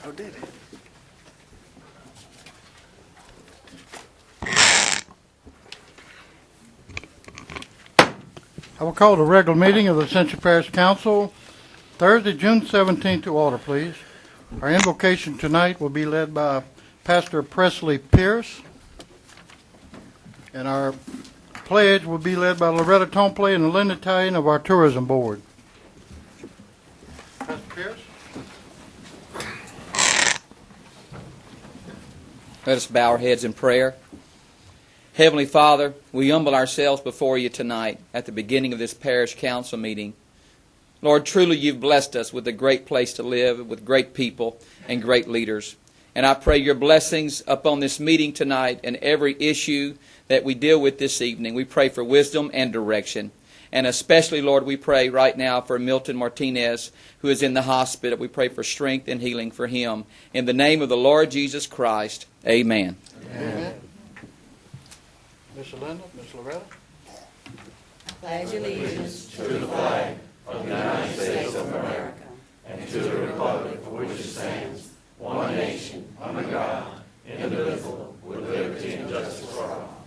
Oh, did it? I will call the regular meeting of the Ascension Parish Council Thursday, June 17th to order, please. Our invocation tonight will be led by Pastor Presley Pierce, and our pledge will be led by Loretta Tompley and Linda Italian of our Tourism Board. Pastor Pierce. Let us bow our heads in prayer. Heavenly Father, we humble ourselves before you tonight at the beginning of this parish council meeting. Lord, truly you've blessed us with a great place to live, with great people and great leaders. And I pray your blessings upon this meeting tonight and every issue that we deal with this evening. We pray for wisdom and direction. And especially, Lord, we pray right now for Milton Martinez, who is in the hospital. We pray for strength and healing for him. In the name of the Lord Jesus Christ, amen. Amen. Miss Linda, Miss Loretta. Pledge allegiance to the flag of the United States of America and to the republic for which it stands, one nation, under God, indivisible, with liberty and justice for all.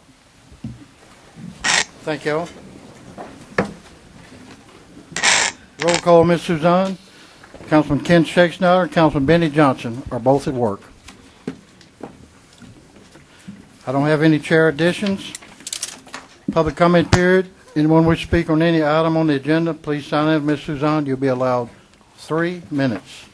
Thank you all. Roll call, Miss Suzanne. Councilman Ken Shakespeare and Councilman Benny Johnson are both at work. I don't have any chair additions. Public comment period. Anyone wish to speak on any item on the agenda, please sign in. Ms. Suzanne, you'll be allowed 3 minutes.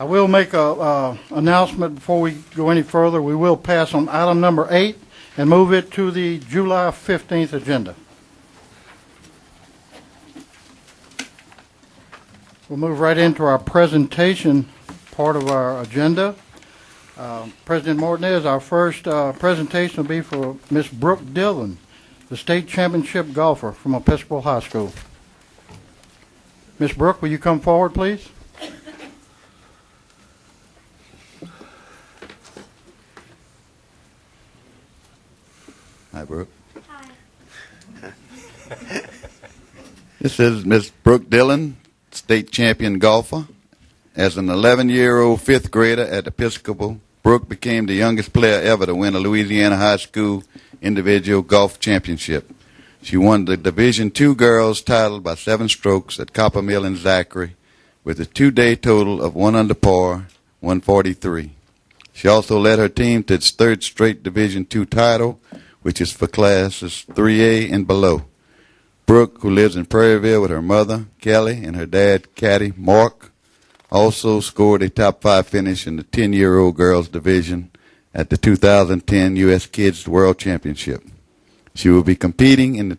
I will make a announcement before we go any further. We will pass on item number 8 and move it to the July 15th agenda. We'll move right into our presentation part of our agenda. President Martinez, our first presentation will be for Miss Brooke Dillon, the state championship golfer from Episcopal High School. Miss Brooke, will you come forward, please? Hi, Brooke. Hi. This is Miss Brooke Dillon, state champion golfer. As an 11-year-old fifth grader at Episcopal, Brooke became the youngest player ever to win a Louisiana high school individual golf championship. She won the Division II girls title by 7 strokes at Copper Mill in Zachary with a 2-day total of 1 under par, 143. She also led her team to its 3rd straight Division II title, which is for classes 3A and below. Brooke, who lives in Prairieville with her mother, Kelly, and her dad, Caddy, Mark, also scored a top 5 finish in the 10-year-old girls division at the 2010 U.S. Kids World Championship. She will be competing in the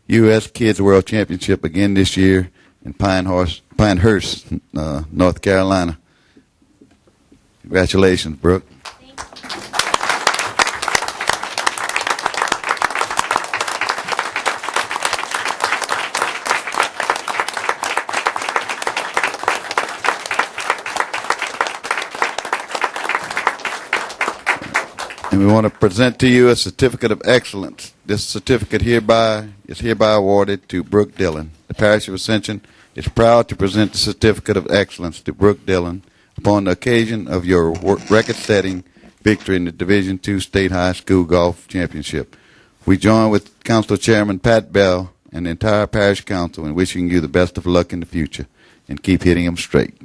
U.S. Kids World Championship again this year in Pinehurst, North Carolina. Congratulations, Brooke. And we want to present to you a certificate of excellence. This certificate is hereby awarded to Brooke Dillon. The Parish of Ascension is proud to present the certificate of excellence to Brooke Dillon upon the occasion of your record-setting victory in the Division II State High School Golf Championship. We join with Council Chairman Pat Bell and the entire Parish Council in wishing you the best of luck in the future, and keep hitting them straight.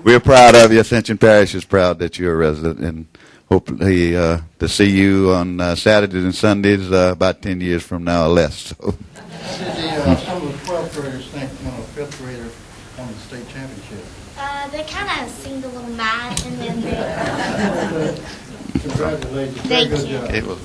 We're proud of you. Ascension Parish is proud that you're a resident, and hopefully to see you on Saturdays and Sundays about 10 years from now or less. So. Some of the 12th graders think one of the 5th graders won the state championship. They kind of seemed a little mad, and then they... Congratulations. Thank Very good you. job. It was.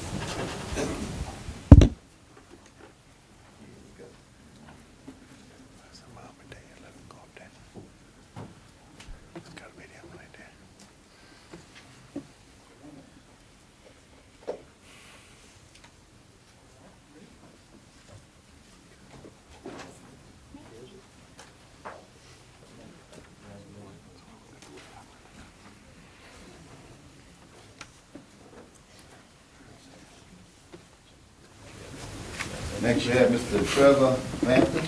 Next we have Mr. Trevor Lampton.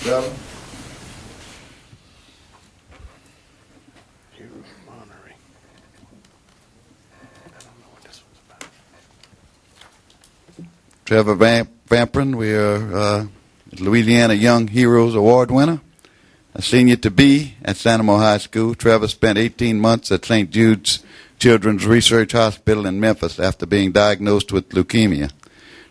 Trevor. Trevor Vamprin, we are Louisiana Young Heroes Award winner, a senior to be at Santa Mo High School. Trevor spent 18 months at St. Jude's Children's Research Hospital in Memphis after being diagnosed with leukemia.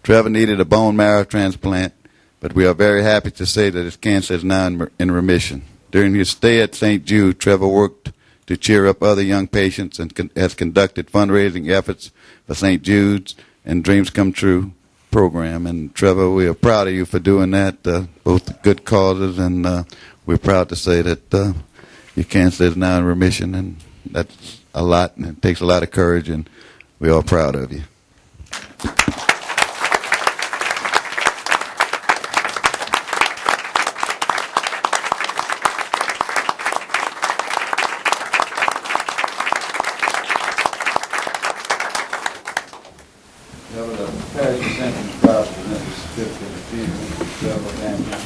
Trevor needed a bone marrow transplant, but we are very happy to say that his cancer is now in remission. During his stay at St. Jude, Trevor worked to cheer up other young patients and has conducted fundraising efforts for St. Jude's and Dreams Come True program. And Trevor, we are proud of you for doing that, both good causes, and we're proud to say that your cancer is now in remission, and that's a lot, and it takes a lot of courage, and we're all proud of you. Parish Ascension is proud to present the certificate of achievement to Trevor Vamprin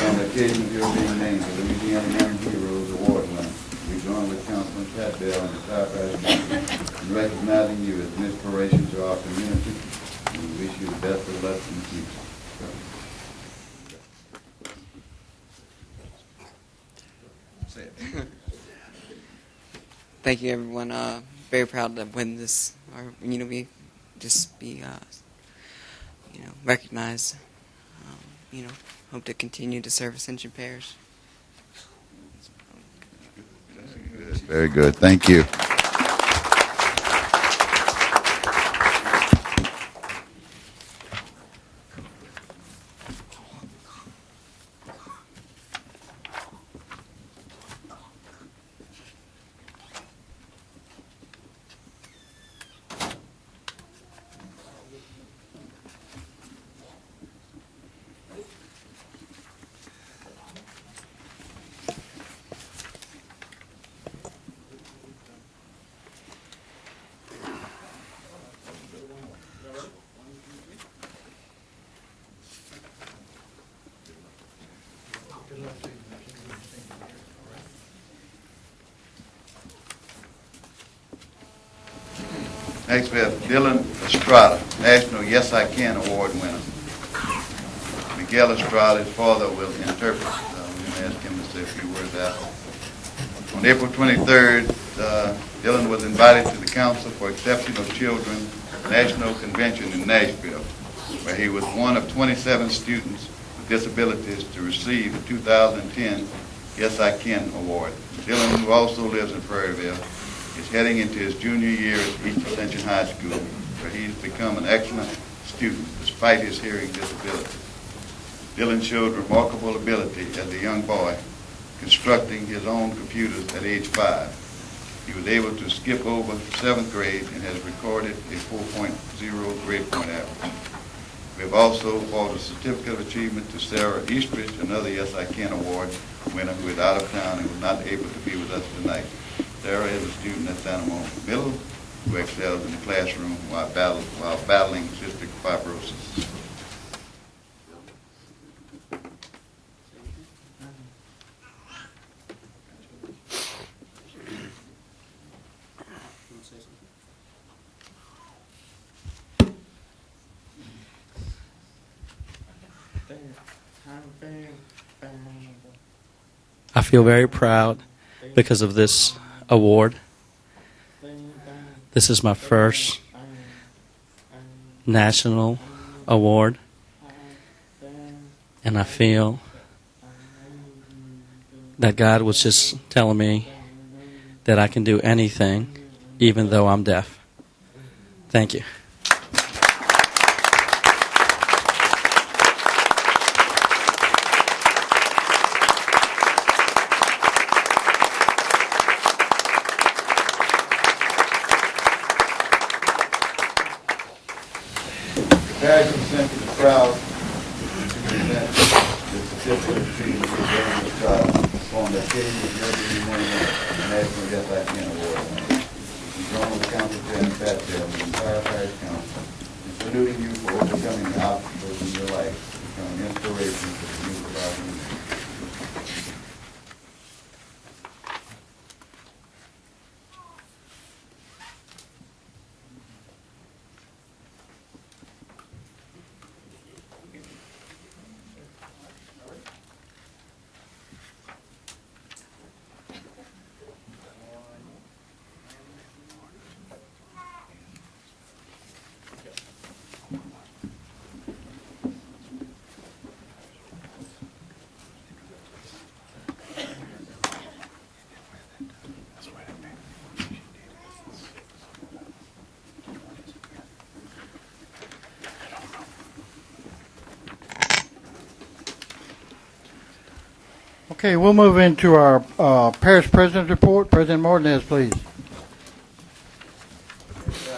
on the occasion of your being named the Louisiana Young Heroes Award winner. We join with Councilman Pat Bell and the entire Parish Council in recognizing you as an inspiration to our community. We wish you the best of luck in the future. Thank you, everyone. Very proud to win this, or we just be, recognized. Hope to continue to serve Ascension Parish. Very good. Thank you. Next we have Dylan Estrada, National Yes I Can Award winner. Miguel Estrada, his father, will interpret. We're going to ask him to say a few words after. On April 23rd, Dylan was invited to the Council for Exceptional Children National Convention in Nashville, where he was one of 27 students with disabilities to receive the 2010 Yes I Can Award. Dylan, who also lives in Prairieville, is heading into his junior year at East Ascension High School, where he's become an excellent student despite his hearing disability. Dylan showed remarkable ability as a young boy, constructing his own computers at age 5. He was able to skip over 7th grade and has recorded a 4.0 grade point average. We have also awarded a certificate of achievement to Sarah Eastridge, another Yes I Can Award winner who is out of town and was not able to be with us tonight. Sarah is a student at Santa Mo Middle who excels in the classroom while battling cystic fibrosis. I feel very proud because of this award. This is my first national award, and I feel that God was just telling me that I can do anything, even though I'm deaf. Thank you. Parish was sent to the crowd to present the certificate of achievement for Dylan Estrada on the occasion of your being named the National Yes I Can Award. We join with Council Chairman Pat Bell and the entire Parish Council in saluting you for overcoming the obstacles those in your life become an inspiration to the youth of our community. Okay, we'll move into our parish president's report. President Martinez, please.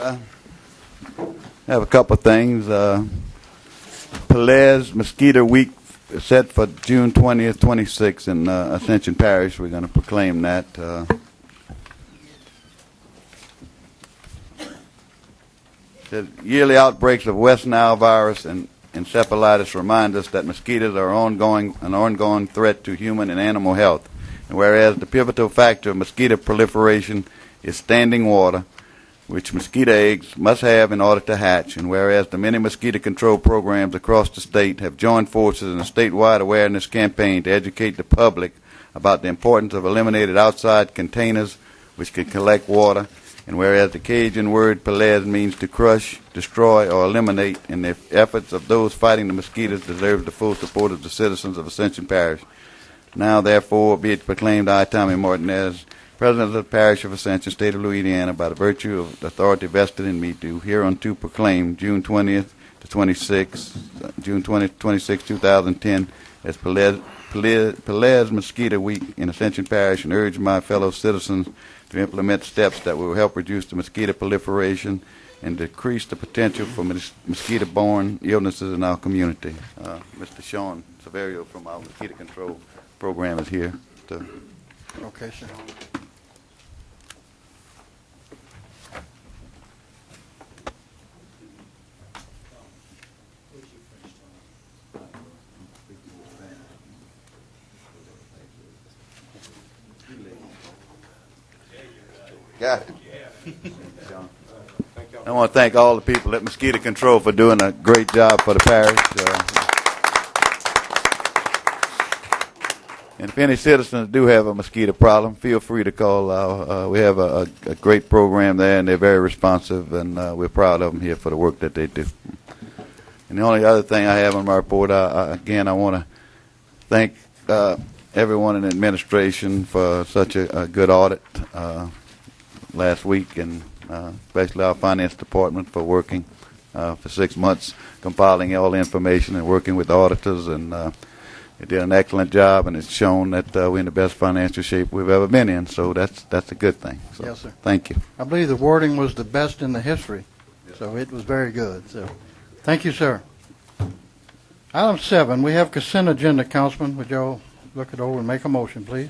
I have a couple of things. Pelez Mosquito Week is set for June 20th, 26th in Ascension Parish. We're going to proclaim that. The yearly outbreaks of West Nile virus and encephalitis remind us that mosquitoes are an ongoing threat to human and animal health. And whereas the pivotal factor of mosquito proliferation is standing water, which mosquito eggs must have in order to hatch, and whereas the many mosquito control programs across the state have joined forces in a statewide awareness campaign to educate the public about the importance of eliminated outside containers which can collect water, and whereas the Cajun word pelez means to crush, destroy, or eliminate, and the efforts of those fighting the mosquitoes deserve the full support of the citizens of Ascension Parish. Now, therefore, be it proclaimed, I, Tommy Martinez, President of the Parish of Ascension, State of Louisiana, by the virtue of the authority vested in me, do hereunto proclaim June 20th to 26th, June 20th to 26, 2010, as Pelez Mosquito Week in Ascension Parish, and urge my fellow citizens to implement steps that will help reduce the mosquito proliferation and decrease the potential for mosquito-borne illnesses in our community. Mr. Sean Severio from our mosquito control program is here. Okay, sir. Got it. I want to thank all the people at Mosquito Control for doing a great job for the parish. And if any citizens do have a mosquito problem, feel free to call. We have a great program there, and they're very responsive, and we're proud of them here for the work that they do. And the only other thing I have on my report, again, I want to thank everyone in the administration for such a good audit last week, and especially our finance department for working for 6 months, compiling all the information and working with auditors, and they did an excellent job, and it's shown that we're in the best financial shape we've ever been in, so that's a good thing. So, yes, sir. Thank you. I believe the wording was the best in the history, so it was very good. So, thank you, sir. Item 7, we have consent agenda, Councilman. Would y'all look it over and make a motion, please?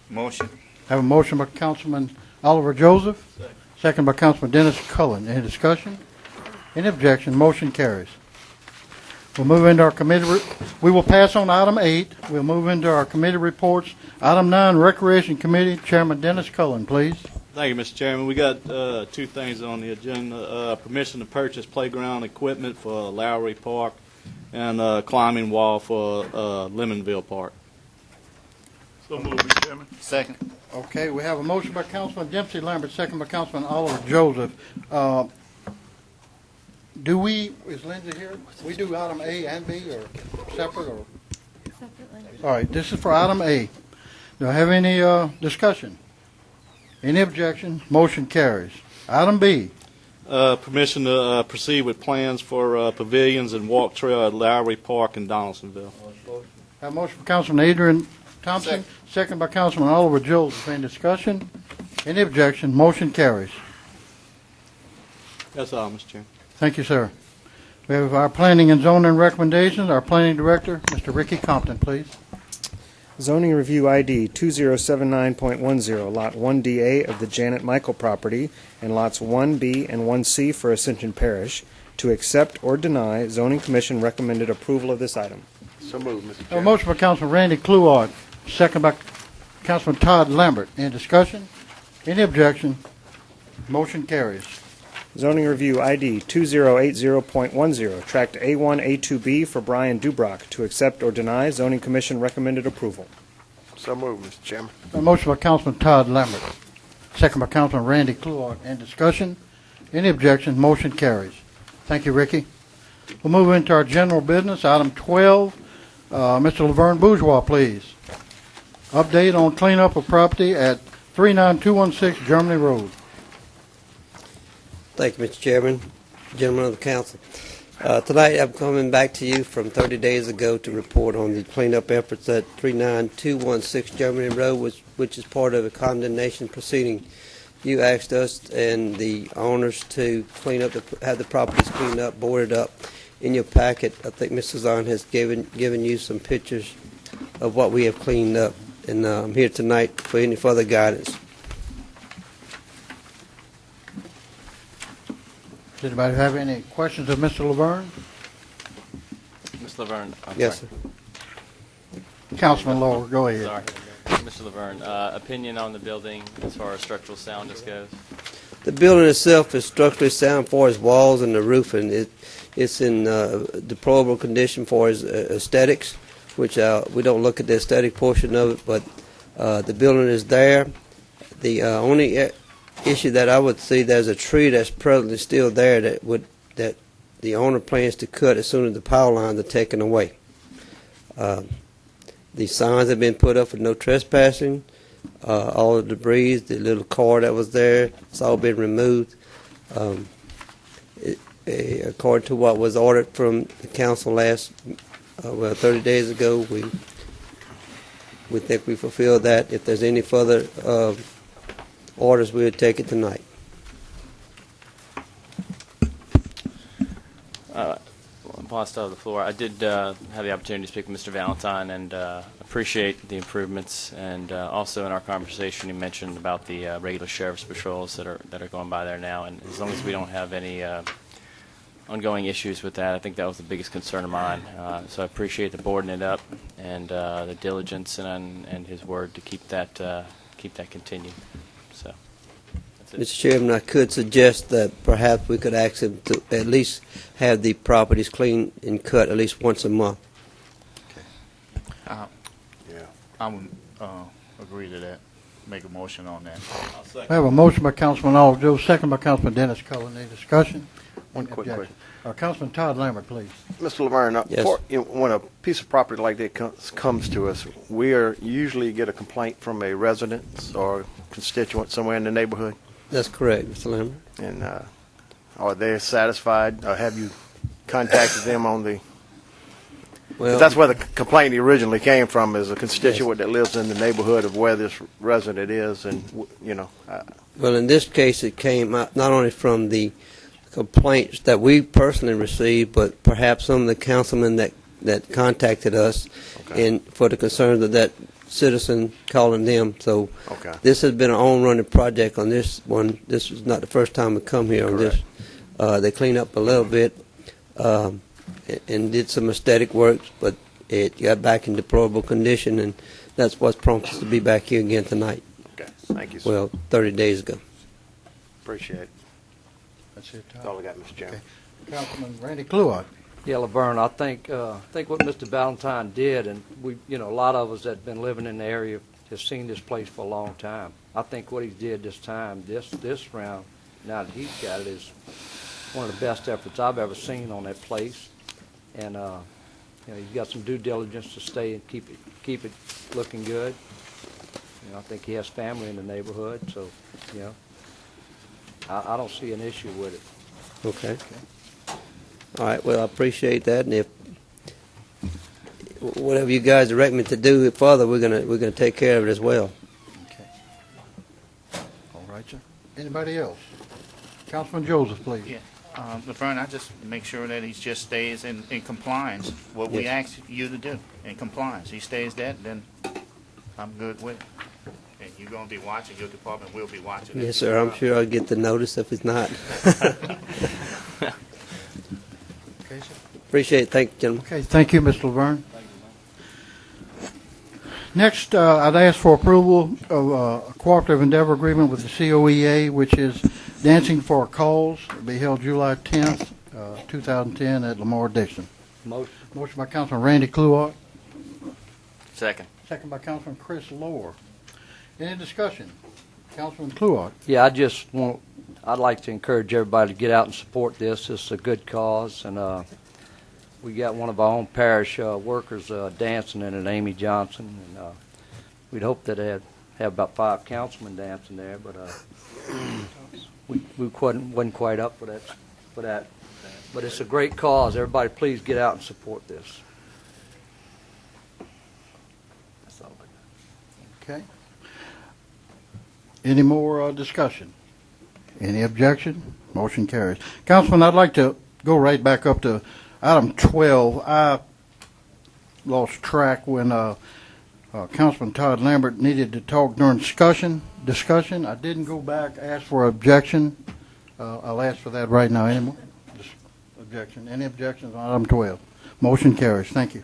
Motion. Have a motion by Councilman Oliver Joseph, second by Councilman Dennis Cullen. Any discussion? Any objection? Motion carries. We'll move into our committee. We will pass on item 8. We'll move into our committee reports. Item 9, Recreation Committee. Chairman Dennis Cullen, please. Thank you, Mr. Chairman. We got two things on the agenda. Permission to purchase playground equipment for Lowry Park and climbing wall for Lemonville Park. So moved, Mr. Chairman. Second. Okay, we have a motion by Councilman Dempsey Lambert, second by Councilman Oliver Joseph. Is Lindsay here? We do item A and B or separate or? Separately. All right, this is for item A. Do I have any discussion? Any objection? Motion carries. Item B. Permission to proceed with plans for pavilions and walk trail at Lowry Park in Donaldsonville. Have a motion by Councilman Adrian Thompson, second by Councilman Oliver Joseph. Any discussion? Any objection? Motion carries. That's all, Mr. Chairman. Thank you, sir. We have our planning and zoning recommendations. Our planning director, Mr. Ricky Compton, please. Zoning Review ID 2079.10, Lot 1DA of the Janet Michael property, and Lots 1B and 1C for Ascension Parish, to accept or deny. Zoning Commission recommended approval of this item. So moved, Mr. A Chairman. motion by Councilman Randy Kluart, second by Councilman Todd Lambert. Any discussion? Any objection? Motion carries. Zoning Review ID 2080.10, Tract A1, A2B for Brian Dubrock, to accept or deny. Zoning Commission recommended approval. So moved, Mr. Chairman. A motion by Councilman Todd Lambert, second by Councilman Randy Kluart. Any discussion? Any objection? Motion carries. Thank you, Ricky. We'll move into our general business. Item 12, Mr. Laverne Bourgeois, please. Update on cleanup of property at 39216 Germany Road. Thank you, Mr. Chairman, gentlemen of the council. Tonight I'm coming back to you from 30 days ago to report on the cleanup efforts at 39216 Germany Road, which is part of a condemnation proceeding. You asked us and the owners to clean up, have the properties cleaned up, boarded up. In your packet, I think Mr. Zahn has given you some pictures of what we have cleaned up, and I'm here tonight for any further guidance. Does anybody have any questions of Mr. Laverne? Mr. Laverne. Yes, sir. Councilman Lower, go ahead. Sorry. Mr. Laverne, opinion on the building as far as structural soundness goes? The building itself is structurally sound for its walls and the roof, and it's in deplorable condition for its aesthetics, which we don't look at the aesthetic portion of it, but the building is there. The only issue that I would see, there's a tree that's presently still there that the owner plans to cut as soon as the power lines are taken away. The signs have been put up for no trespassing. All the debris, the little car that was there, it's all been removed. According to what was ordered from the council 30 days ago, we think we fulfilled that. If there's any further orders, we would take it tonight. Upon still have the floor, I did have the opportunity to speak with Mr. Valentine and appreciate the improvements. And also in our conversation, he mentioned about the regular sheriff's patrols that are going by there now. And as long as we don't have any ongoing issues with that, I think that was the biggest concern of mine. So I appreciate the boarding it up and the diligence and his word to keep that continued. So that's it. Mr. Chairman, I could suggest that perhaps we could ask him to at least have the properties cleaned and cut at least once a month. I would agree to that. Make a motion on that. I have a motion by Councilman Aljo, second by Councilman Dennis Cullen. Any discussion? One quick question. Councilman Todd Lambert, please. Mr. Laverne, Yes. When a piece of property like that comes to us, we usually get a complaint from a resident or constituent somewhere in the neighborhood. That's correct, Mr. Lambert. And are they satisfied, or have you contacted them on the... 'cause that's where the complaint originally came from, is a constituent that lives in the neighborhood of where this resident is, and, Well, in this case, it came not only from the complaints that we personally received, but perhaps some of the councilmen that contacted us and for the concerns of that citizen calling them. So this has been an on-running project on this one. This is not the first time we come here on this. They cleaned up a little bit and did some aesthetic works, but it got back in deplorable condition, and that's what's prompted us to be back here again tonight. Okay, thank you, sir. Well, 30 days ago. Appreciate it. That's it, That's all I got, Mr. Chairman. Councilman Randy Kluart. Yeah, Laverne, I think what Mr. Valentine did, and we, a lot of us that have been living in the area have seen this place for a long time. I think what he did this time, this round, now that he's got it, is one of the best efforts I've ever seen on that place. And he's got some due diligence to stay and keep it looking good. I think he has family in the neighborhood, so I don't see an issue with it. Okay. All right. Well, I appreciate that, and if whatever you guys direct me to do further, we're gonna take care of it as well. Okay. All right, sir. Anybody else? Councilman Joseph, please. Yeah. Laverne, I just make sure that he just stays in compliance. What we ask you to do in compliance. He stays that, then I'm good with it. And you're going to be watching. Your department will be watching. Yes, sir. I'm sure I'll get the notice if it's not. Appreciate it. Thank you, gentlemen. Okay, thank you, Mr. Laverne. Next, I'd ask for approval of a cooperative endeavor agreement with the COEA, which is Dancing for a Cause. It'll be held July 10th, 2010 at Lamar Dixon. Motion. Motion by Councilman Randy Cluart. Second. Second by Councilman Chris Lohr. Any discussion? Councilman Cluart. Yeah, I'd like to encourage everybody to get out and support this. It's a good cause, and we got one of our own parish workers dancing in it, Amy Johnson, and we'd hope that they'd have about 5 councilmen dancing there, but we wasn't quite up for that. But it's a great cause. Everybody, please get out and support this. That's all I got. Okay. Any more discussion? Any objection? Motion carries. Councilman, I'd like to go right back up to item 12. I lost track when Councilman Todd Lambert needed to talk during discussion. I didn't go back, ask for objection. I'll ask for that right now. Any more? Objection. Any objections on item 12? Motion carries. Thank you.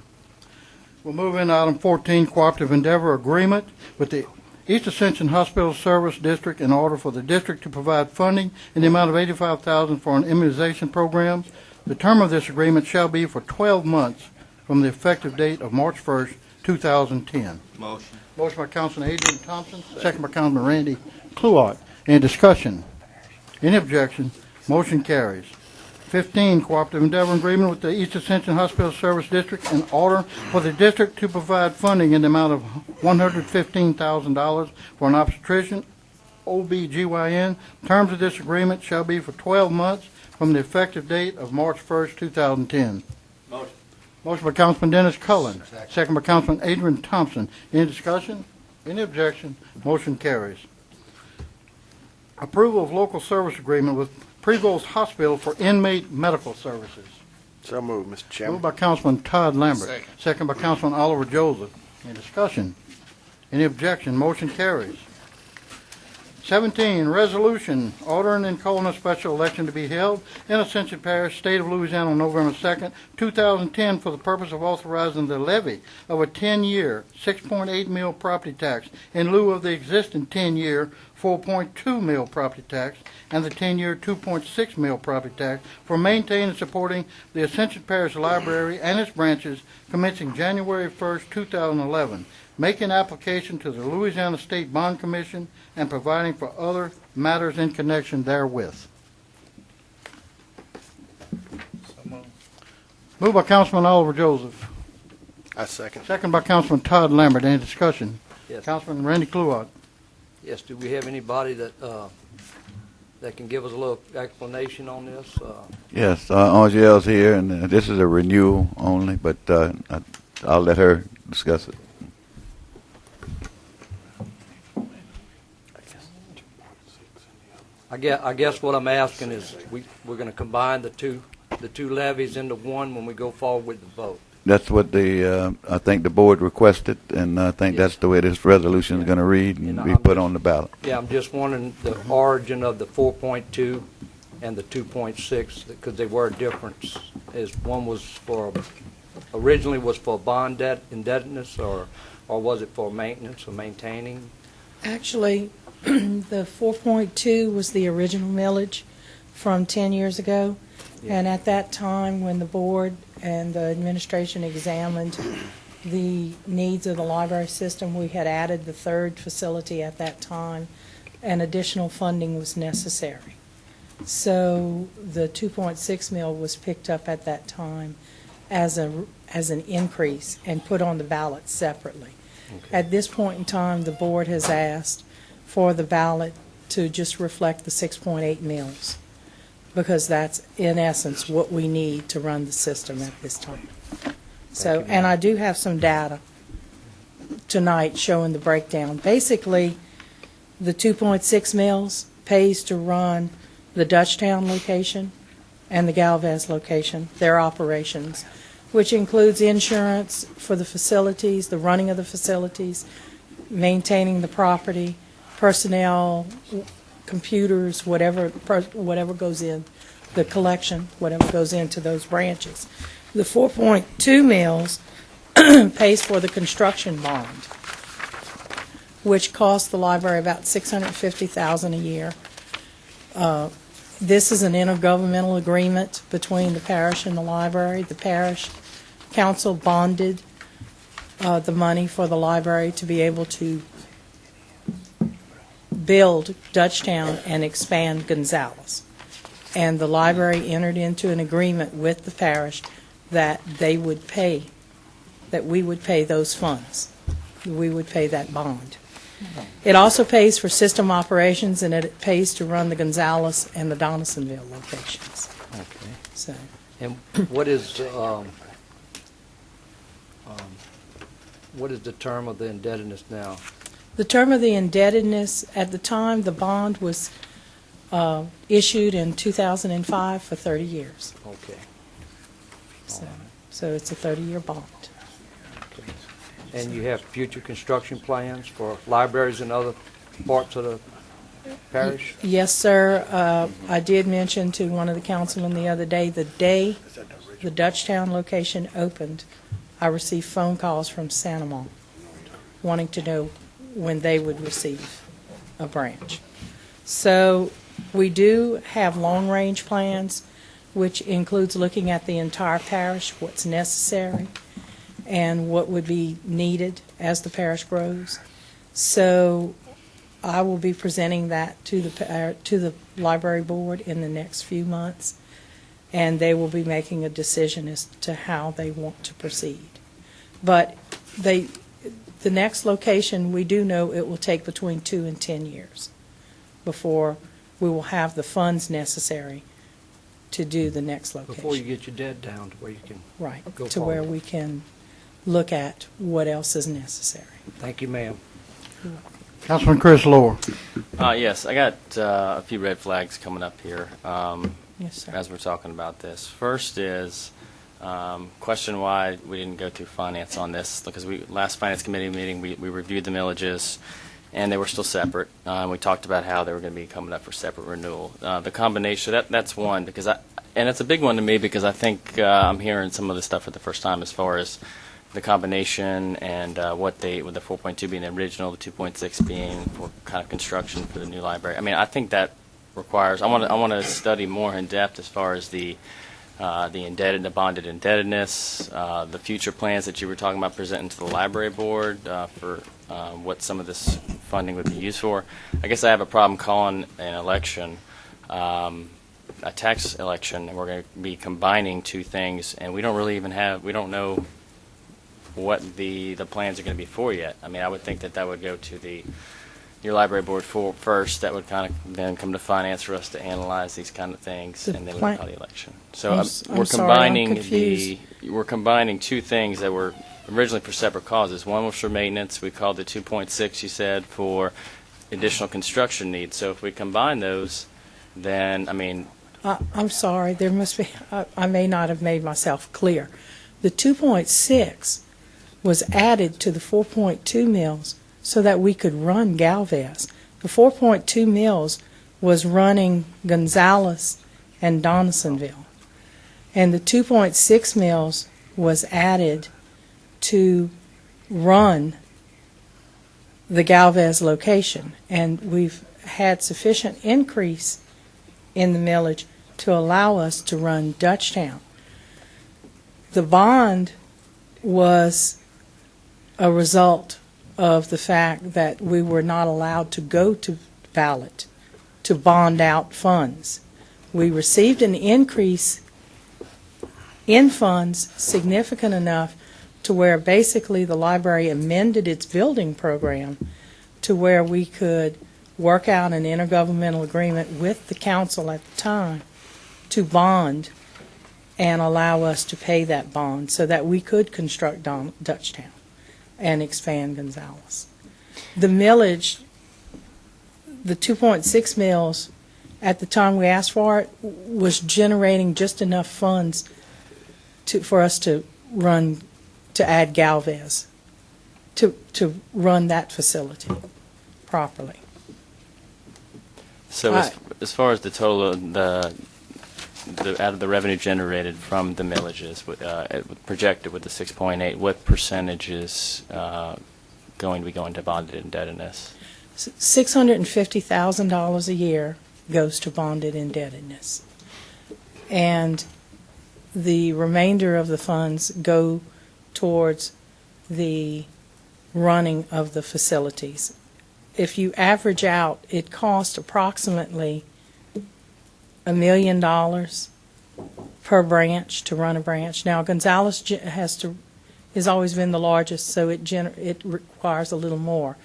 We'll move into item 14, cooperative endeavor agreement with the East Ascension Hospital Service District in order for the district to provide funding in the amount of $85,000 for an immunization program. The term of this agreement shall be for 12 months from the effective date of March 1st, 2010. Motion. Motion by Councilman Adrian Thompson, second by Councilman Randy Cluart. Any discussion? Any objection? Motion carries. 15, cooperative endeavor agreement with the East Ascension Hospital Service District in order for the district to provide funding in the amount of $115,000 for an obstetrician, OBGYN. Terms of this agreement shall be for 12 months from the effective date of March 1st, 2010. Motion. Motion by Councilman Dennis Cullen, second by Councilman Adrian Thompson. Any discussion? Any objection? Motion carries. Approval of local service agreement with Prevost Hospital for inmate medical services. So moved, Mr. Chairman. Moved by Councilman Todd Lambert. Second. Second by Councilman Oliver Joseph. Any discussion? Any objection? Motion carries. 17, resolution ordering and calling a special election to be held in Ascension Parish, State of Louisiana on November 2nd, 2010 for the purpose of authorizing the levy of a 10-year 6.8 mil property tax in lieu of the existing 10-year 4.2 mil property tax and the 10-year 2.6 mil property tax for maintaining and supporting the Ascension Parish Library and its branches commencing January 1st, 2011. Making application to the Louisiana State Bond Commission and providing for other matters in connection therewith. Moved by Councilman Oliver Joseph. I second. Second by Councilman Todd Lambert. Any discussion? Yes. Councilman Randy Cluart. Yes, do we have anybody that can give us a little explanation on this? Yes, Angele's here, and this is a renewal only, but I'll let her discuss it. I guess what I'm asking is we're going to combine the two levies into one when we go forward with the vote. That's what I think the board requested, and I think that's the way this resolution is going to read and be put on the ballot. Yeah, I'm just wondering the origin of the 4.2 and the 2.6, because they were different. As one was originally was for bond debt indebtedness, or was it for maintenance or maintaining? Actually, the 4.2 was the original millage from 10 years ago. Yeah. And at that time, when the board and the administration examined the needs of the library system, we had added the third facility at that time, and additional funding was necessary. So the 2.6 mil was picked up at that time as an increase and put on the ballot separately. Okay. At this point in time, the board has asked for the ballot to just reflect the 6.8 mils, because that's in essence what we need to run the system at this time. So, and I do have some data tonight showing the breakdown. Basically, the 2.6 mils pays to run the Dutchtown location and the Galvez location, their operations, which includes insurance for the facilities, the running of the facilities, maintaining the property, personnel, computers, whatever goes in, the collection, whatever goes into those branches. The 4.2 mills pays for the construction bond, which costs the library about $650,000 a year. This is an intergovernmental agreement between the parish and the library. The parish council bonded the money for the library to be able to build Dutchtown and expand Gonzales. And the library entered into an agreement with the parish that they would pay, that we would pay those funds. We would pay that bond. It also pays for system operations, and it pays to run the Gonzales and the Donaldsonville locations. Okay. So, And what is the term of the indebtedness now? the term of the indebtedness, at the time the bond was issued in 2005 for 30 years. Okay. So it's a 30-year bond. Okay. And you have future construction plans for libraries in other parts of the parish? Yes, sir. I did mention to one of the councilmen the other day the Dutchtown location opened, I received phone calls from Sanamon wanting to know when they would receive a branch. So we do have long-range plans, which includes looking at the entire parish, what's necessary, and what would be needed as the parish grows. So I will be presenting that to the library board in the next few months, and they will be making a decision as to how they want to proceed. But the next location, we do know it will take between 2 and 10 years before we will have the funds necessary to do the next location. Before you get your debt down to where you can go to where forward. we can look at what else is necessary. Thank you, ma'am. Councilman Chris Lohr. Yes, I got a few red flags coming up here Yes, sir. as we're talking about this. First is question why we didn't go through finance on this, because last finance committee meeting we reviewed the millages and they were still separate. We talked about how they were going to be coming up for separate renewal. The combination, that's one, because and it's a big one to me because I think I'm hearing some of this stuff for the first time as far as the combination and with the 4.2 being the original, the 2.6 being for kind of construction for the new library. I mean, I think that requires, I want to study more in depth as far as the bonded indebtedness, the future plans that you were talking about presenting to the library board for what some of this funding would be used for. I guess I have a problem calling an election a tax election, and we're going to be combining two things, and we don't really even we don't know what the plans are going to be for yet. I mean, I would think that would go to your library board first. That would kind of then come to finance for us to analyze these kind of things, and then we call the election. So we're combining two things that were originally for separate causes. One was for maintenance. We called it 2.6, you said, for additional construction needs. So if we combine those, then, I mean... I'm sorry. There must be... I may not have made myself clear. The 2.6 was added to the 4.2 mills so that we could run Galvez. The 4.2 mills was running Gonzales and Donaldsonville. And the 2.6 mills was added to run the Galvez location. And we've had sufficient increase in the millage to allow us to run Dutchtown. The bond was a result of the fact that we were not allowed to go to ballot to bond out funds. We received an increase in funds significant enough to where basically the library amended its building program to where we could work out an intergovernmental agreement with the council at the time to bond and allow us to pay that bond so that we could construct Dutchtown and expand Gonzales. The millage, the 2.6 mills, at the time we asked for it, was generating just enough funds for us to add Galvez, to run that facility properly. So as far as the total, out of the revenue generated from the millages, projected with the 6.8, what percentage is going to be going to bonded indebtedness? $650,000 a year goes to bonded indebtedness. And the remainder of the funds go towards the running of the facilities. If you average out, it costs approximately $1 million per branch to run a branch. Now, Gonzales has always been the largest, so it requires a little more.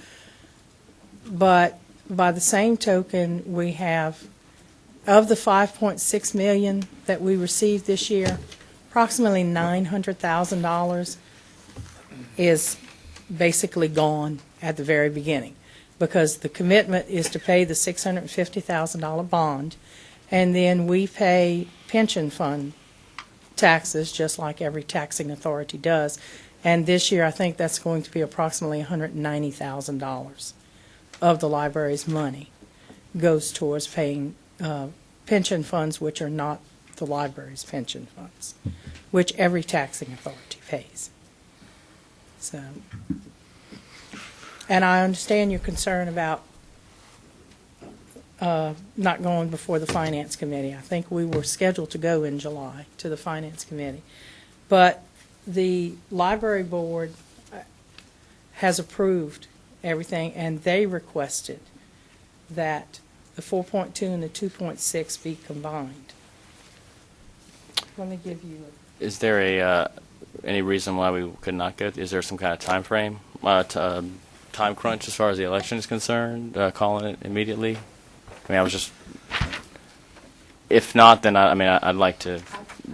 But by the same token, we have, of the $5.6 million that we received this year, approximately $900,000 is basically gone at the very beginning, because the commitment is to pay the $650,000 bond, and then we pay pension fund taxes just like every taxing authority does. And this year I think that's going to be approximately $190,000 of the library's money goes towards paying pension funds, which are not the library's pension funds, which every taxing authority pays. So, and I understand your concern about not going before the Finance Committee. I think we were scheduled to go in July to the Finance Committee. But the Library Board has approved everything, and they requested that the 4.2 and the 2.6 be combined. Let me give you Is there any reason why we could not go? Is there some kind of time frame, time crunch as far as the election is concerned, calling it immediately? I mean, I was just, if not, then I'd like to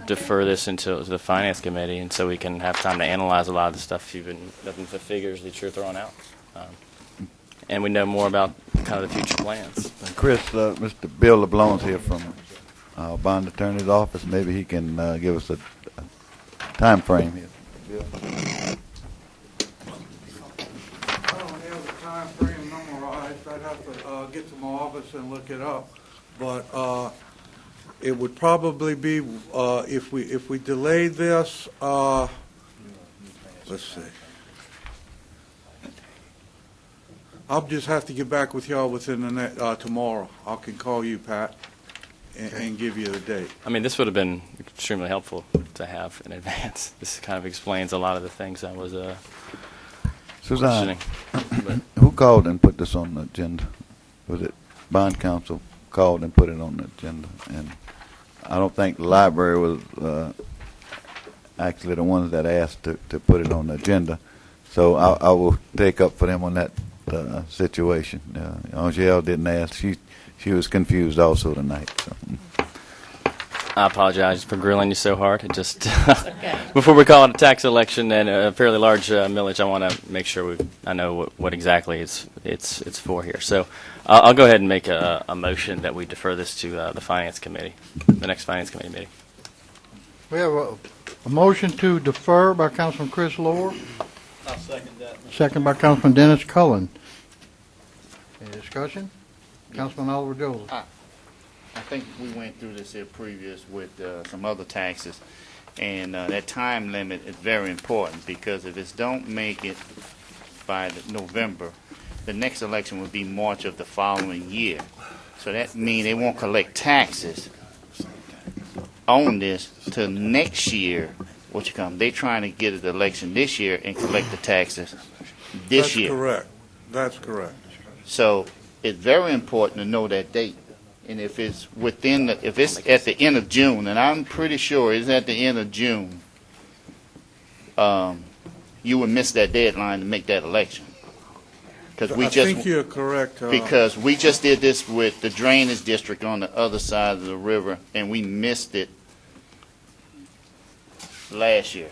defer this into the Finance Committee, and so we can have time to analyze a lot of the stuff the figures that you're throwing out, and we know more about kind of the future plans. And Chris, Mr. Bill LeBlanc's here from our bond attorney's office. Maybe he can give us a time frame here. Bill. I don't have the time frame memorized. I'd have to get to my office and look it up. But it would probably be if we delay this. Let's see. I'll just have to get back with y'all within the tomorrow. I can call you, Pat, and give you the date. I mean, this would have been extremely helpful to have in advance. This kind of explains a lot of the things I was Suzanne, questioning. who called and put this on the agenda? Was it bond counsel called and put it on the agenda? And I don't think the library was actually the ones that asked to put it on the agenda. So I will take up for them on that situation. Angele didn't ask. She was confused also tonight. So. I apologize for grilling you so hard. It just before we call it a tax election and a fairly large millage, I want to make sure I know what exactly it's for here. So I'll go ahead and make a motion that we defer this to the Finance Committee, the next Finance Committee meeting. We have a motion to defer by Councilman Chris Lohr. I'll second that. Second by Councilman Dennis Cullen. Any discussion? Councilman Oliver Joseph. I think we went through this here previous with some other taxes, and that time limit is very important, because if it don't make it by November, the next election would be March of the following year. So that means they won't collect taxes on this till next year. They're trying to get the election this year and collect the taxes this year. That's correct. That's correct. So it's very important to know that date. And if it's if it's at the end of June, and I'm pretty sure it's at the end of June, you would miss that deadline to make that election. Because I think you're correct. Because we just did this with the drainage district on the other side of the river, and we missed it last year,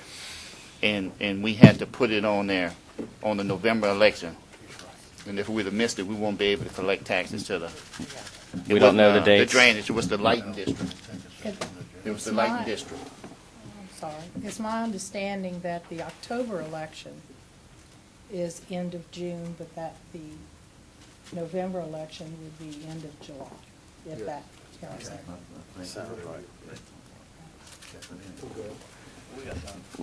and we had to put it on there on the November election. And if we'd have missed it, we won't be able to collect taxes to the. We don't know the dates. The drainage. It was the lighting district. It was the lighting district. I'm sorry. It's my understanding that the October election is end of June, but that the November election would be end of July, if that.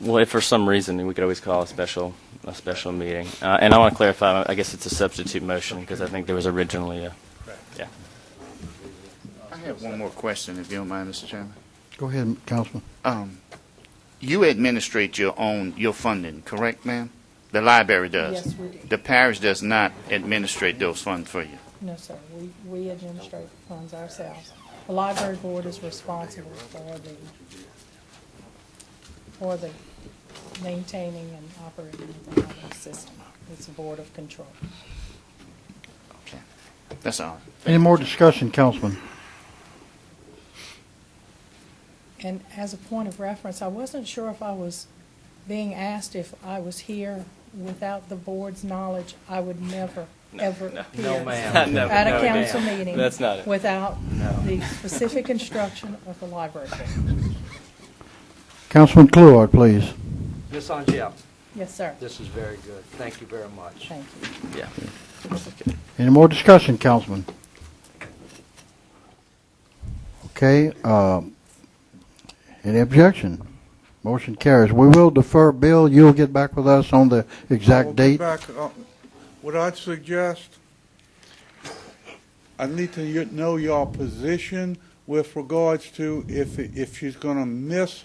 Well, if for some reason, we could always call a special meeting. And I want to clarify, I guess it's a substitute motion because I think there was originally a, yeah. I have one more question, if you don't mind, Mr. Chairman. Go ahead, Councilman. You administrate your funding, correct, ma'am? The library does? Yes, we do. The parish does not administrate those funds for you? No, sir. We administrate the funds ourselves. The library board is responsible for the maintaining and operating of the library system. It's a board of control. Okay. That's all. Any more discussion, Councilman? And as a point of reference, I wasn't sure if I was being asked if I was here without the board's knowledge. I would never, ever appear No, ma'am. at No, a council ma'am. meeting That's not it. without the specific instruction of the library board. Councilman Kluart, please. Ms. Angel, Yes, sir. this is very good. Thank you very much. Thank you. Yeah. Any more discussion, Councilman? Okay, any objection? Motion carries. We will defer. Bill, you'll get back with us on the exact date. What I'd suggest, I need to know your position with regards to if she's going to miss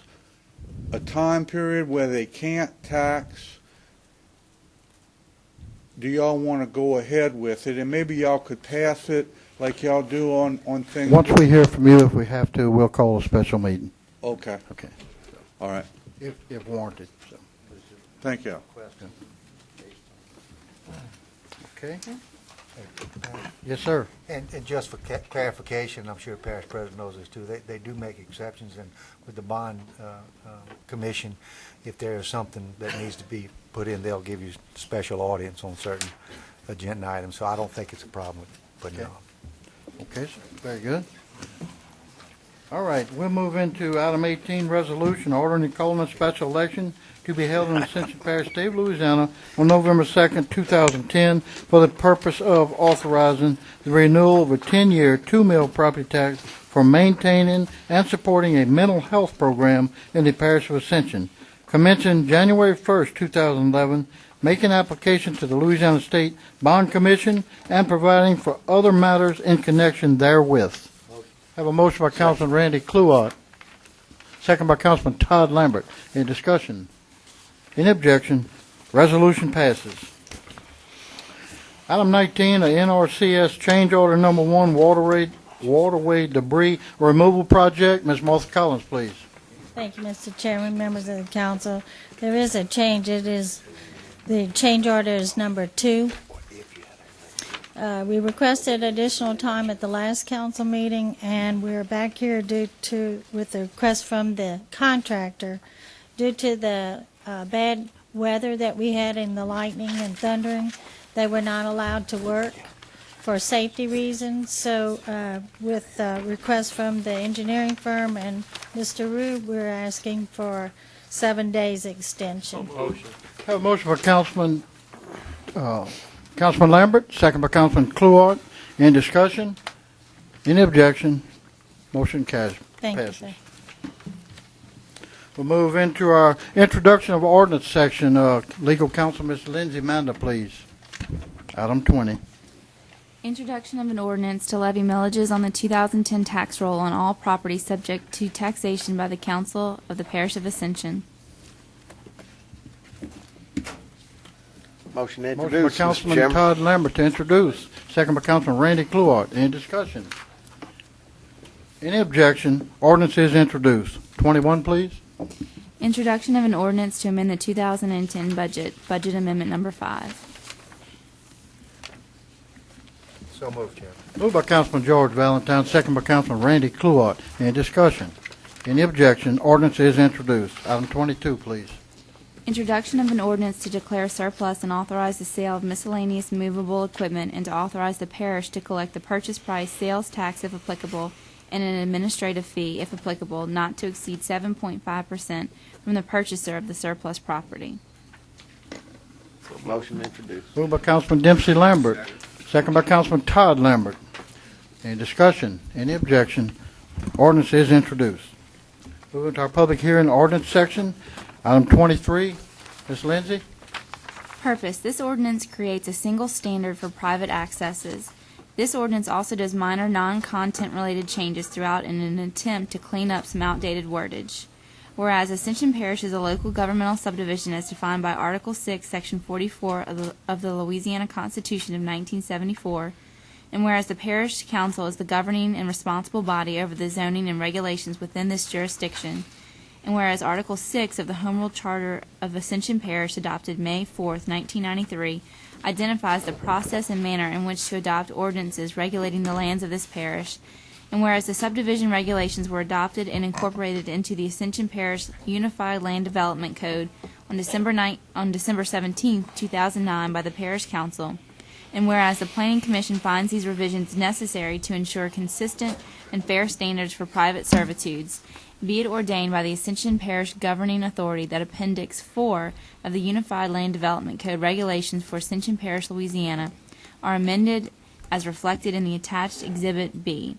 a time period where they can't tax. Do y'all want to go ahead with it? And maybe y'all could pass it like y'all do on things. Once we hear from you, if we have to, we'll call a special meeting. Okay. Okay. All right. If warranted. So. Thank you. Okay. Yes, sir. And just for clarification, I'm sure Parish President knows this too, they do make exceptions, and with the bond commission, if there is something that needs to be put in, they'll give you special audience on certain agenda items, so I don't think it's a problem with putting it on. Okay, sir. Very good. All right, we'll move into item 18, resolution ordering and calling a special election to be held in Ascension Parish, State of Louisiana on November 2nd, 2010 for the purpose of authorizing the renewal of a 10-year, 2 mil property tax for maintaining and supporting a mental health program in the Parish of Ascension, commencing January 1st, 2011, making application to the Louisiana State Bond Commission, and providing for other matters in connection therewith. Have a motion by Councilman Randy Kluart, second by Councilman Todd Lambert. Any discussion? Any objection? Resolution passes. Item 19, a NRCS change order number 1, waterway debris removal project. Ms. Martha Collins, please. Thank you, Mr. Chairman, members of the council. There is a change. The change order is number 2. We requested additional time at the last council meeting, and we're back here with the request from the contractor. Due to the bad weather that we had in the lightning and thundering, they were not allowed to work for safety reasons. So with request from the engineering firm and Mr. Rube, we're asking for 7 days extension. Have a motion for Councilman Lambert, second by Councilman Kluart. Any discussion? Any objection? Motion passes. Thank you, sir. We'll move into our introduction of ordinance section. Legal counsel, Ms. Lindsay Manda, please. Item 20. Introduction of an ordinance to levy millages on the 2010 tax roll on all property subject to taxation by the Council of the Parish of Ascension. Motion to Motion introduce, by Mr. Councilman Chairman. Todd Lambert to introduce. Second by Councilman Randy Kluart. Any discussion? Any objection? Ordinance is introduced. 21, please. Introduction of an ordinance to amend the 2010 budget amendment number 5. So moved, Chairman. Moved by Councilman George Valentine, second by Councilman Randy Kluart. Any discussion? Any objection? Ordinance is introduced. Item 22, please. Introduction of an ordinance to declare surplus and authorize the sale of miscellaneous movable equipment, and to authorize the parish to collect the purchase price, sales tax if applicable, and an administrative fee if applicable, not to exceed 7.5% from the purchaser of the surplus property. Motion to introduce. Moved by Councilman Dempsey Lambert, second by Councilman Todd Lambert. Any discussion? Any objection? Ordinance is introduced. Moving to our public hearing ordinance section. Item 23, Ms. Lindsay. Purpose. This ordinance creates a single standard for private accesses. This ordinance also does minor non-content related changes throughout in an attempt to clean up some outdated wordage. Whereas Ascension Parish is a local governmental subdivision as defined by Article 6, Section 44 of the Louisiana Constitution of 1974, and whereas the Parish Council is the governing and responsible body over the zoning and regulations within this jurisdiction, and whereas Article 6 of the Home Rule Charter of Ascension Parish, adopted May 4, 1993, identifies the process and manner in which to adopt ordinances regulating the lands of this parish, and whereas the subdivision regulations were adopted and incorporated into the Ascension Parish Unified Land Development Code on December 17, 2009 by the Parish Council, and whereas the Planning Commission finds these revisions necessary to ensure consistent and fair standards for private servitudes, be it ordained by the Ascension Parish Governing Authority that Appendix 4 of the Unified Land Development Code regulations for Ascension Parish, Louisiana, are amended as reflected in the attached Exhibit B.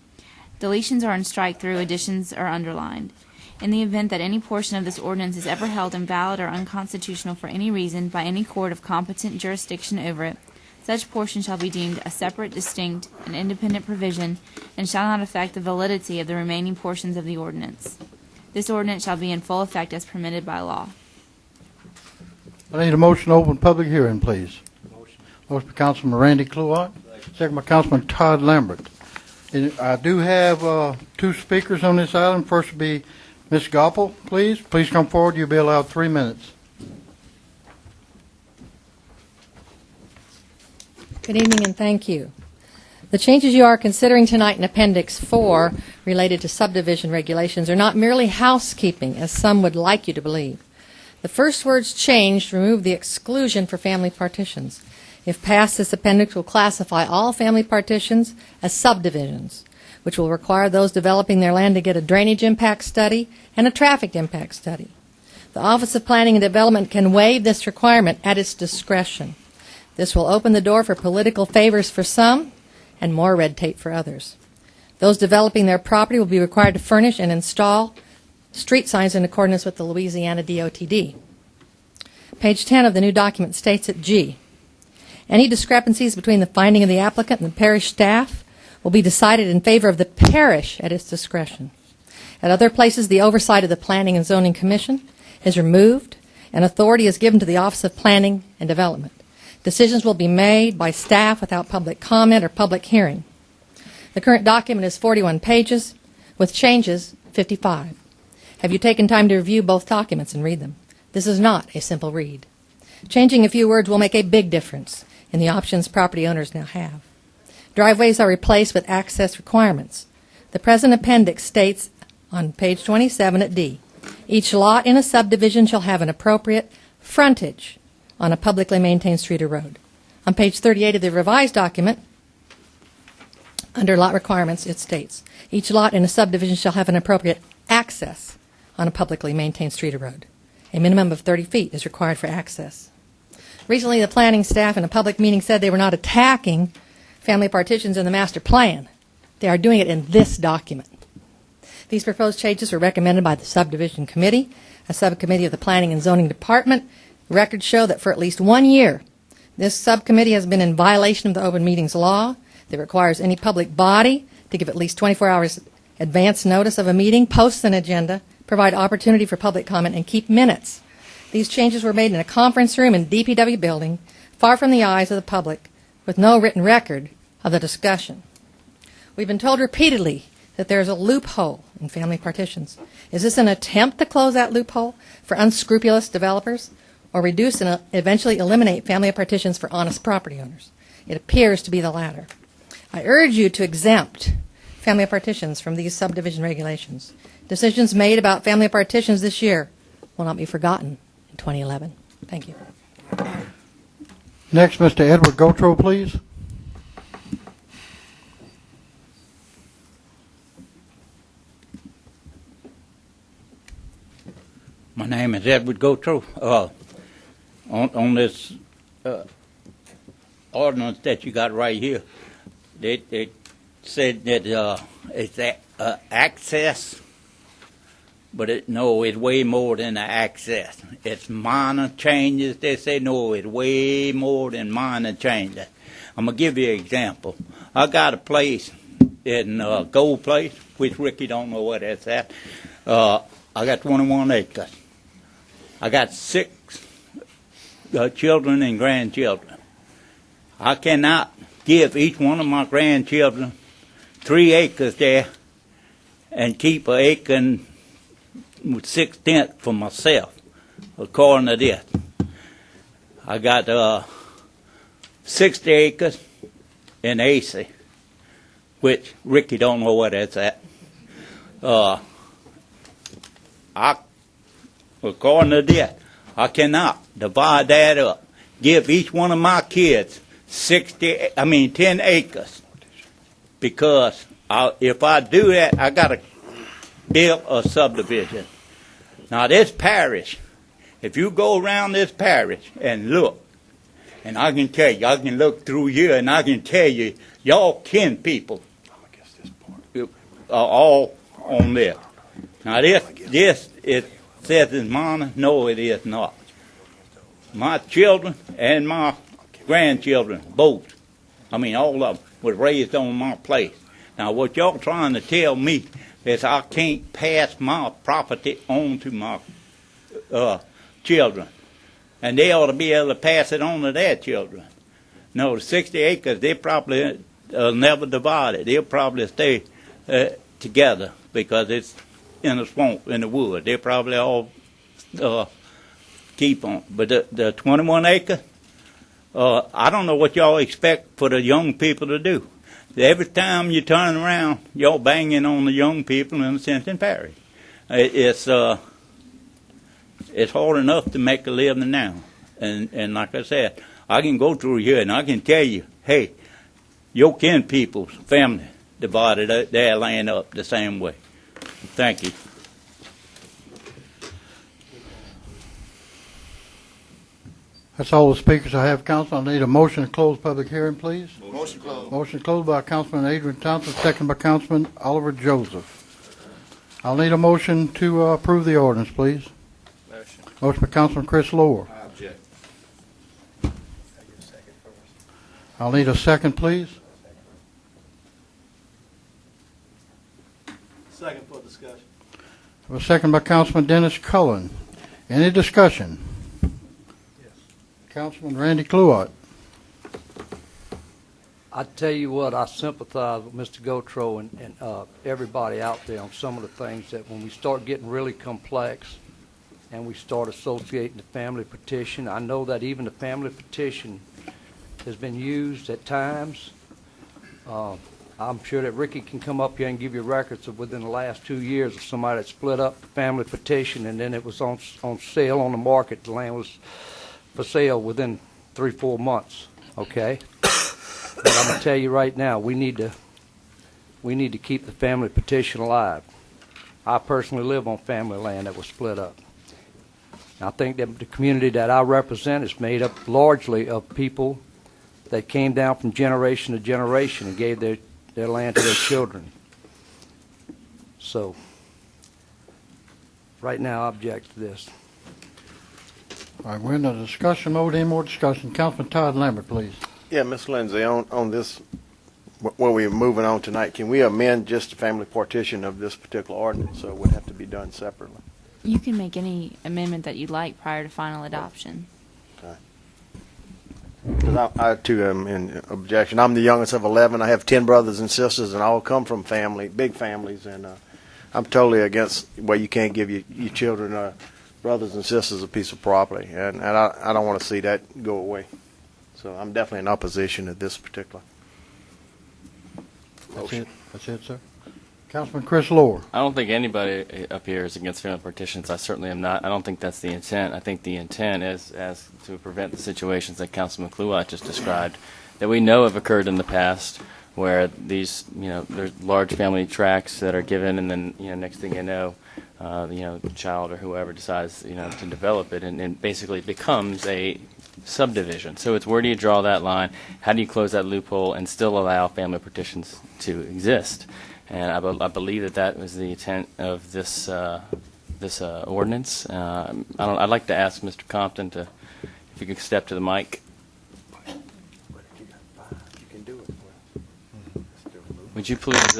Deletions are in strike-through, additions are underlined. In the event that any portion of this ordinance is ever held invalid or unconstitutional for any reason by any court of competent jurisdiction over it, such portion shall be deemed a separate, distinct, and independent provision, and shall not affect the validity of the remaining portions of the ordinance. This ordinance shall be in full effect as permitted by law. I need a motion to open public hearing, please. Motion by Councilman Randy Cluott, second by Councilman Todd Lambert. And I do have two speakers on this item. First will be Ms. Goppel, please. Please come forward. You'll be allowed 3 minutes. Good evening and thank you. The changes you are considering tonight in Appendix 4 related to subdivision regulations are not merely housekeeping, as some would like you to believe. The first words changed remove the exclusion for family partitions. If passed, this appendix will classify all family partitions as subdivisions, which will require those developing their land to get a drainage impact study and a traffic impact study. The Office of Planning and Development can waive this requirement at its discretion. This will open the door for political favors for some and more red tape for others. Those developing their property will be required to furnish and install street signs in accordance with the Louisiana DOTD. Page 10 of the new document states at G, any discrepancies between the finding of the applicant and the parish staff will be decided in favor of the parish at its discretion. At other places, the oversight of the Planning and Zoning Commission is removed and authority is given to the Office of Planning and Development. Decisions will be made by staff without public comment or public hearing. The current document is 41 pages, with changes 55. Have you taken time to review both documents and read them? This is not a simple read. Changing a few words will make a big difference in the options property owners now have. Driveways are replaced with access requirements. The present appendix states on page 27 at D, each lot in a subdivision shall have an appropriate frontage on a publicly maintained street or road. On page 38 of the revised document, under lot requirements, it states, each lot in a subdivision shall have an appropriate access on a publicly maintained street or road. A minimum of 30 feet is required for access. Recently, the planning staff in a public meeting said they were not attacking family partitions in the master plan. They are doing it in this document. These proposed changes were recommended by the subdivision committee, a subcommittee of the Planning and Zoning Department. Records show that for at least 1 year, this subcommittee has been in violation of the open meetings law that requires any public body to give at least 24 hours advance notice of a meeting, post an agenda, provide opportunity for public comment, and keep minutes. These changes were made in a conference room in DPW building, far from the eyes of the public, with no written record of the discussion. We've been told repeatedly that there is a loophole in family partitions. Is this an attempt to close that loophole for unscrupulous developers, or reduce and eventually eliminate family partitions for honest property owners? It appears to be the latter. I urge you to exempt family partitions from these subdivision regulations. Decisions made about family partitions this year will not be forgotten in 2011. Thank you. Next, Mr. Edward Gotro, please. My name is Edward Gotro. On this ordinance that you got right here, they said that it's access, but no, it's way more than the access. It's minor changes. They say no, it's way more than minor changes. I'm gonna give you an example. I got a place in Gold Place, which Ricky don't know where that's at. I got 21 acres. I got 6 children and grandchildren. I cannot give each one of my grandchildren 3 acres there and keep an acre and 6/10 for myself, according to this. I got 60 acres in AC, which Ricky don't know where that's at. According to this, I cannot divide that up. Give each one of my kids 10 acres, because if I do that, I got to build a subdivision. Now this parish, if you go around this parish and look, and I can tell you, I can look through here and I can tell you, y'all kin people are all on there. Now this it says it's mine. No, it is not. My children and my grandchildren, both, all of them, was raised on my place. Now what y'all trying to tell me is I can't pass my property on to my children. And they ought to be able to pass it on to their children. No, the 60 acres, they probably never divide it. They'll probably stay together because it's in a swamp, in the wood. They'll probably all keep on. But the 21 acres, I don't know what y'all expect for the young people to do. Every time you turn around, y'all banging on the young people in Ascension Parish. It's hard enough to make a living now. And like I said, I can go through here and I can tell you, hey, your kin people's family divided their land up the same way. Thank you. That's all the speakers I have, Council. I need a motion to close public hearing, please. Motion closed. Motion closed by Councilman Adrian Thompson, second by Councilman Oliver Joseph. I'll need a motion to approve the ordinance, please. Motion by Councilman Chris Lohr. I object. I'll need a second, please. Second for discussion. A second by Councilman Dennis Cullen. Any discussion? Councilman Randy Cluott. I tell you what, I sympathize with Mr. Gotro and everybody out there on some of the things that when we start getting really complex and we start associating the family petition, I know that even the family petition has been used at times. I'm sure that Ricky can come up here and give you records of within the last 2 years of somebody that split up the family petition and then it was on sale on the market. The land was for sale within 3-4 months, okay? But I'm going to tell you right now, we need to keep the family petition alive. I personally live on family land that was split up. I think that the community that I represent is made up largely of people that came down from generation to generation and gave their land to their children. So, right now, I object to this. All right, we're in the discussion mode. Any more discussion? Councilman Todd Lambert, please. Yeah, Ms. Lindsay, on this, when we're moving on tonight, can we amend just the family partition of this particular ordinance, so it would have to be done separately? You can make any amendment that you'd like prior to final adoption. Because I too am in objection. I'm the youngest of 11. I have 10 brothers and sisters, and all come from big families, and I'm totally against where you can't give your children, brothers and sisters, a piece of property, and I don't want to see that go away. So I'm definitely in opposition to this particular motion. That's it, sir. Councilman Chris Lohr. I don't think anybody up here is against family partitions. I certainly am not. I don't think that's the intent. I think the intent is as to prevent the situations that Councilman Cluott just described that we know have occurred in the past, where these, there's large family tracts that are given, and then, next thing you know, the child or whoever decides, to develop it, and basically becomes a subdivision. So it's where do you draw that line? How do you close that loophole and still allow family partitions to exist? And I believe that that was the intent of this ordinance. I'd like to ask Mr. Compton to, if you could step to the mic. Would you please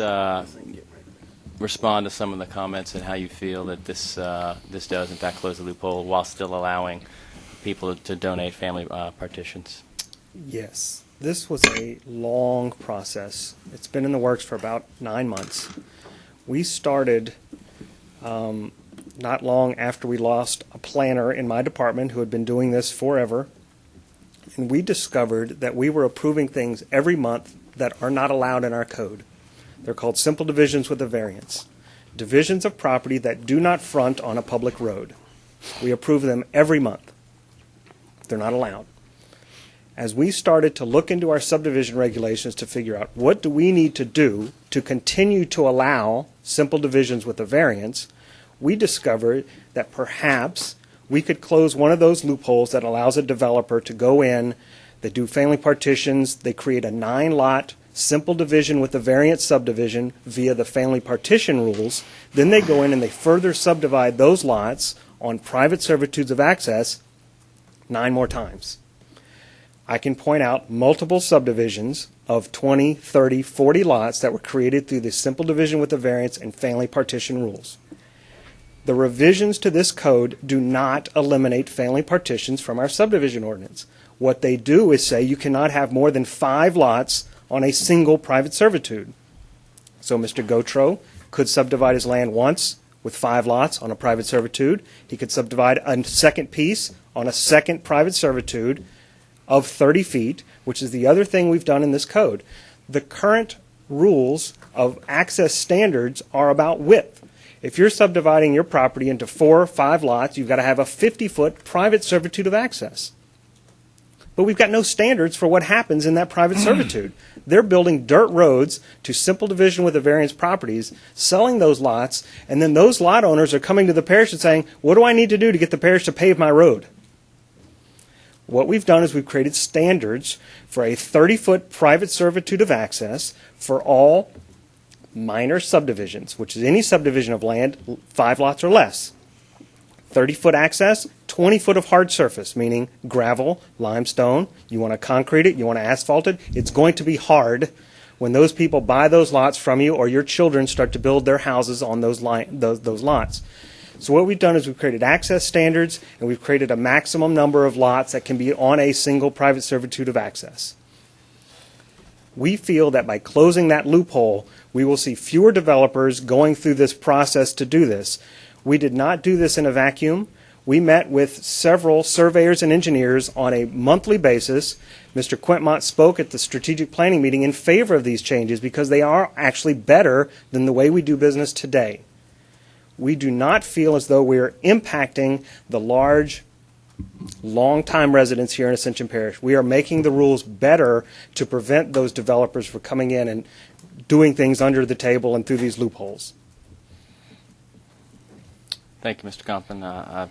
respond to some of the comments and how you feel that this does in fact close the loophole while still allowing people to donate family partitions? Yes. This was a long process. It's been in the works for about 9 months. We started not long after we lost a planner in my department who had been doing this forever, and we discovered that we were approving things every month that are not allowed in our code. They're called simple divisions with a variance. Divisions of property that do not front on a public road. We approve them every month. They're not allowed. As we started to look into our subdivision regulations to figure out what do we need to do to continue to allow simple divisions with a variance, we discovered that perhaps we could close one of those loopholes that allows a developer to go in, they do family partitions, they create a 9-lot simple division with a variance subdivision via the family partition rules, then they go in and they further subdivide those lots on private servitudes of access 9 more times. I can point out multiple subdivisions of 20, 30, 40 lots that were created through the simple division with a variance and family partition rules. The revisions to this code do not eliminate family partitions from our subdivision ordinance. What they do is say you cannot have more than 5 lots on a single private servitude. So Mr. Gautreaux could subdivide his land once with 5 lots on a private servitude. He could subdivide a second piece on a second private servitude of 30 feet, which is the other thing we've done in this code. The current rules of access standards are about width. If you're subdividing your property into 4 or 5 lots, you've got to have a 50-foot private servitude of access. But we've got no standards for what happens in that private servitude. They're building dirt roads to simple division with the variance properties, selling those lots, and then those lot owners are coming to the parish and saying, what do I need to do to get the parish to pave my road? What we've done is we've created standards for a 30-foot private servitude of access for all minor subdivisions, which is any subdivision of land 5 lots or less. 30-foot access, 20-foot of hard surface, meaning gravel, limestone. You want to concrete it, you want to asphalt it. It's going to be hard when those people buy those lots from you or your children start to build their houses on those lots. So what we've done is we've created access standards and we've created a maximum number of lots that can be on a single private servitude of access. We feel that by closing that loophole, we will see fewer developers going through this process to do this. We did not do this in a vacuum. We met with several surveyors and engineers on a monthly basis. Mr. Quintmont spoke at the strategic planning meeting in favor of these changes because they are actually better than the way we do business today. We do not feel as though we are impacting the large, long-time residents here in Ascension Parish. We are making the rules better to prevent those developers from coming in and doing things under the table and through these loopholes. Thank you, Mr. Compton. I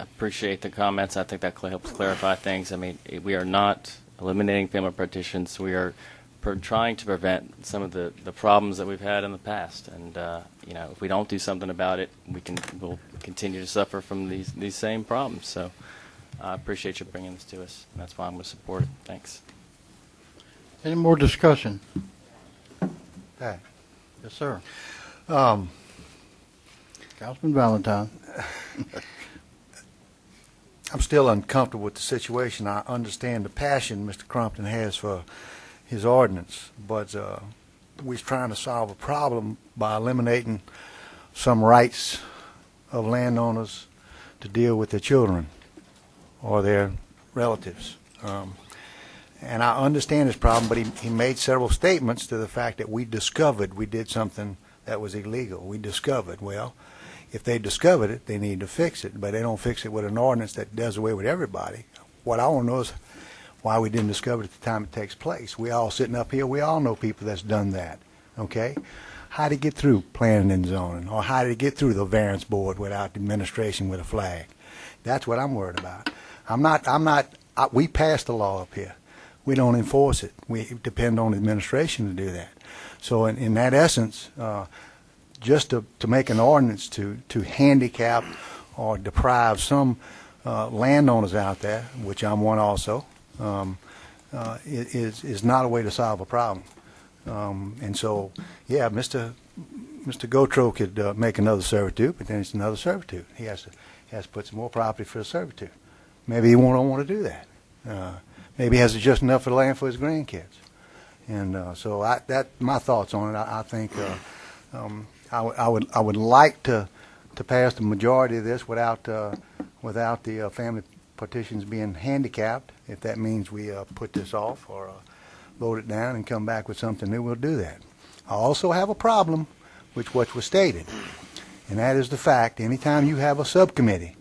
appreciate the comments. I think that helps clarify things. I mean, we are not eliminating family partitions. We are trying to prevent some of the problems that we've had in the past. And, if we don't do something about it, we'll continue to suffer from these same problems. So I appreciate you bringing this to us. And that's why I'm going to support it. Thanks. Any more discussion? Pat. Yes, sir. Councilman Valentine. I'm still uncomfortable with the situation. I understand the passion Mr. Crumpton has for his ordinance, but we're trying to solve a problem by eliminating some rights of landowners to deal with their children or their relatives. And I understand his problem, but he made several statements to the fact that we did something that was illegal. We discovered, well, if they discovered it, they need to fix it, but they don't fix it with an ordinance that does away with everybody. What I want to know is why we didn't discover it at the time it takes place. We all sitting up here, we all know people that's done that, okay? How to get through planning and zoning, or how to get through the variance board without the administration with a flag. That's what I'm worried about. We passed the law up here. We don't enforce it. We depend on the administration to do that. So in that essence, just to make an ordinance to handicap or deprive some landowners out there, which I'm one also, is not a way to solve a problem. And so, yeah, Mr. Gotro could make another servitude, but then it's another servitude. He has to put some more property for the servitude. Maybe he won't want to do that. Maybe he has just enough of the land for his grandkids. And so that my thoughts on it. I think I would like to pass the majority of this without the family partitions being handicapped. If that means we put this off or vote it down and come back with something new, we'll do that. I also have a problem with what was stated, and that is the fact anytime you have a subcommittee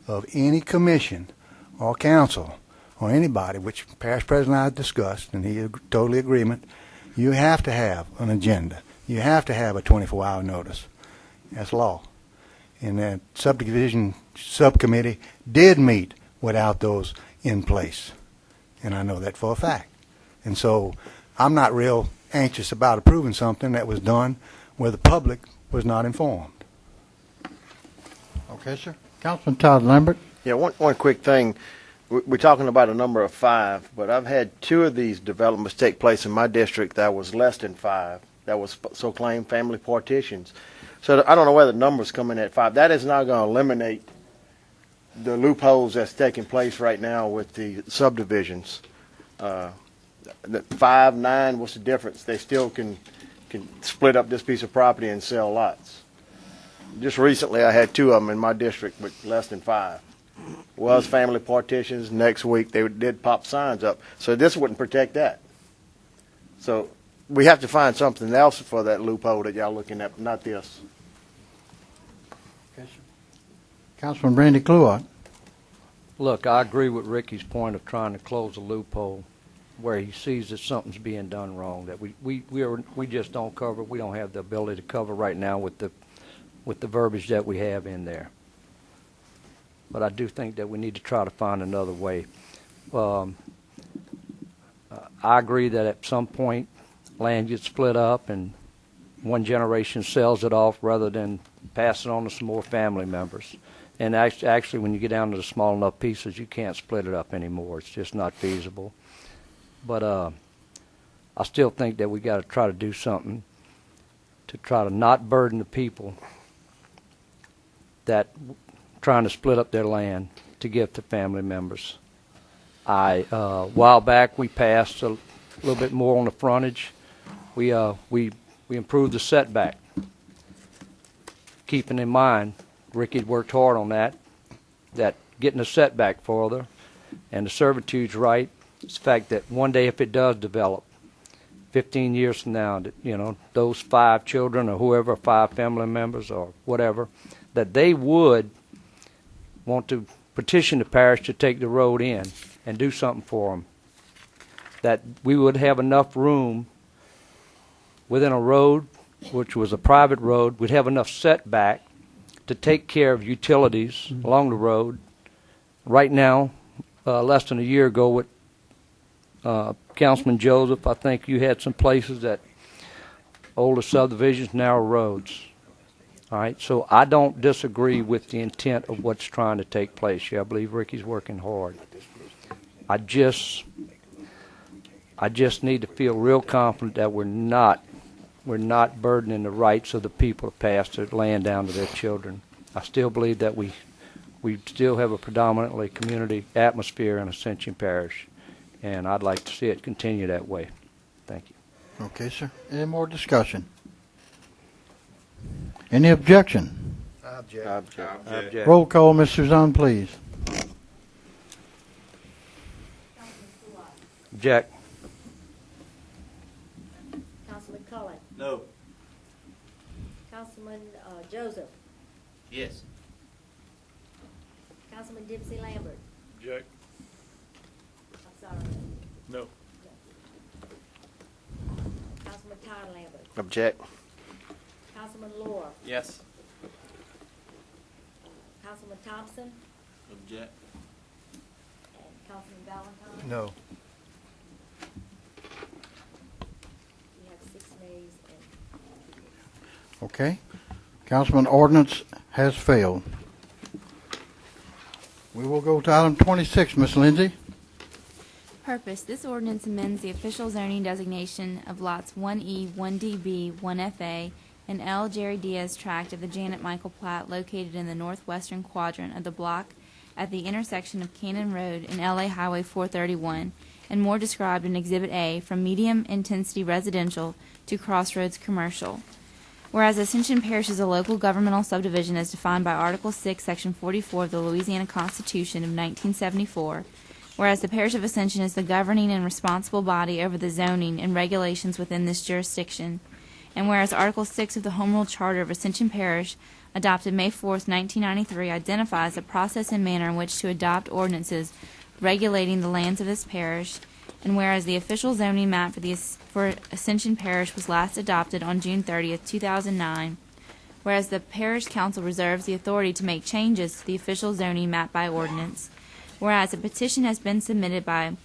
of any commission or council or anybody, which Parish President and I discussed, and he totally agreement, you have to have an agenda. You have to have a 24-hour notice. That's law. And that subdivision subcommittee did meet without those in place, and I know that for a fact. And so I'm not real anxious about approving something that was done where the public was not informed. Okay, sir. Councilman Todd Lambert. Yeah, one quick thing. We're talking about a number of 5, but I've had 2 of these developments take place in my district that was less than 5, that was so-claimed family partitions. So I don't know where the numbers come in at 5. That is not going to eliminate the loopholes that's taking place right now with the subdivisions. The 5, 9, what's the difference? They still can split up this piece of property and sell lots. Just recently I had 2 of them in my district with less than 5. Was family partitions. Next week they did pop signs up. So this wouldn't protect that. So we have to find something else for that loophole that y'all looking at, not this. Okay, sir. Councilman Brandy Cluart. Look, I agree with Ricky's point of trying to close a loophole where he sees that something's being done wrong, that we just don't cover. We don't have the ability to cover right now with the verbiage that we have in there. But I do think that we need to try to find another way. I agree that at some point land gets split up and one generation sells it off rather than passing on to some more family members. And actually, when you get down to the small enough pieces, you can't split it up anymore. It's just not feasible. But I still think that we got to try to do something to try to not burden the people that trying to split up their land to give to family members. A while back we passed a little bit more on the frontage. We improved the setback. Keeping in mind, Ricky worked hard on that getting the setback further, and the servitude's right. It's the fact that one day if it does develop, 15 years from now, that, those 5 children or whoever, 5 family members or whatever, that they would want to petition the parish to take the road in and do something for them. That we would have enough room within a road, which was a private road, we'd have enough setback to take care of utilities along the road. Right now, less than a year ago with Councilman Joseph, I think you had some places that older subdivisions, narrow roads. All right, so I don't disagree with the intent of what's trying to take place here. I believe Ricky's working hard. I just need to feel real confident that we're not burdening the rights of the people to pass their land down to their children. I still believe that we still have a predominantly community atmosphere in Ascension Parish, and I'd like to see it continue that way. Thank you. Okay, sir. Any more discussion? Any objection? Object. Roll call, Ms. Suzanne, please. Object. Councilman Cullen. No. Councilman Joseph. Yes. Councilman Dempsey Lambert. Object. I'm sorry. No. Councilman Todd Lambert. Object. Councilman Laura. Yes. Councilman Thompson. Object. Councilman Valentine? No. We have 6 nays and Okay. Councilman, ordinance has failed. We will go to item 26, Ms. Lindsay. Purpose. This ordinance amends the official zoning designation of lots 1E, 1DB, 1FA, and L. Jerry Diaz tract of the Janet Michael plat located in the northwestern quadrant of the block at the intersection of Cannon Road and LA Highway 431, and more described in Exhibit A, from medium-intensity residential to crossroads commercial. Whereas Ascension Parish is a local governmental subdivision as defined by Article 6, Section 44 of the Louisiana Constitution of 1974, whereas the Parish of Ascension is the governing and responsible body over the zoning and regulations within this jurisdiction, and whereas Article 6 of the Home Rule Charter of Ascension Parish, adopted May 4, 1993, identifies the process and manner in which to adopt ordinances regulating the lands of this parish, and whereas the official zoning map for Ascension Parish was last adopted on June 30, 2009, whereas the Parish Council reserves the authority to make changes to the official zoning map by ordinance, whereas a petition has been submitted by